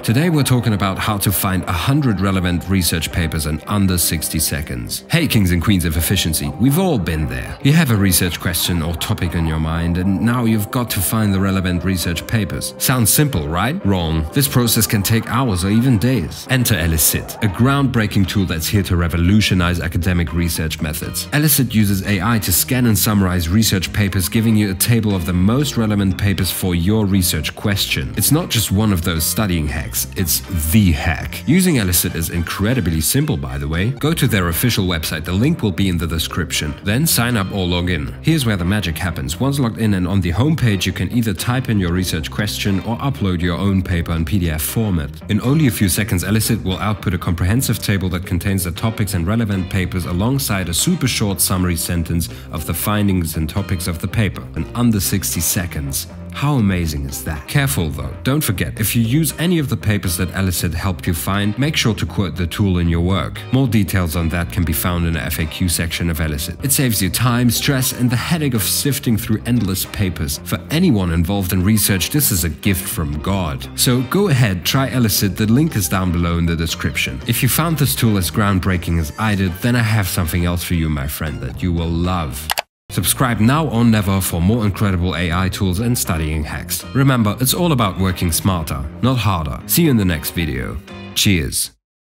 Today we're talking about how to find 100 relevant research papers in under 60 seconds. Hey kings and queens of efficiency, we've all been there. You have a research question or topic in your mind and now you've got to find the relevant research papers. Sounds simple, right? Wrong. This process can take hours or even days. Enter Elicit, a groundbreaking tool that's here to revolutionize academic research methods. Elicit uses AI to scan and summarize research papers, giving you a table of the most relevant papers for your research question. It's not just one of those studying hacks. It's the hack. Using Elicit is incredibly simple, by the way. Go to their official website, the link will be in the description. Then sign up or log in. Here's where the magic happens. Once logged in and on the homepage, you can either type in your research question or upload your own paper in PDF format. In only a few seconds, Elicit will output a comprehensive table that contains the topics and relevant papers alongside a super short summary sentence of the findings and topics of the paper in under 60 seconds. How amazing is that? Careful though, don't forget, if you use any of the papers that Elicit helped you find, make sure to quote the tool in your work. More details on that can be found in the FAQ section of Elicit. It saves you time, stress, and the headache of sifting through endless papers. For anyone involved in research, this is a gift from God. So go ahead, try Elicit, the link is down below in the description. If you found this tool as groundbreaking as I did, then I have something else for you, my friend, that you will love. Subscribe now or never for more incredible AI tools and studying hacks. Remember, it's all about working smarter, not harder. See you in the next video. Cheers.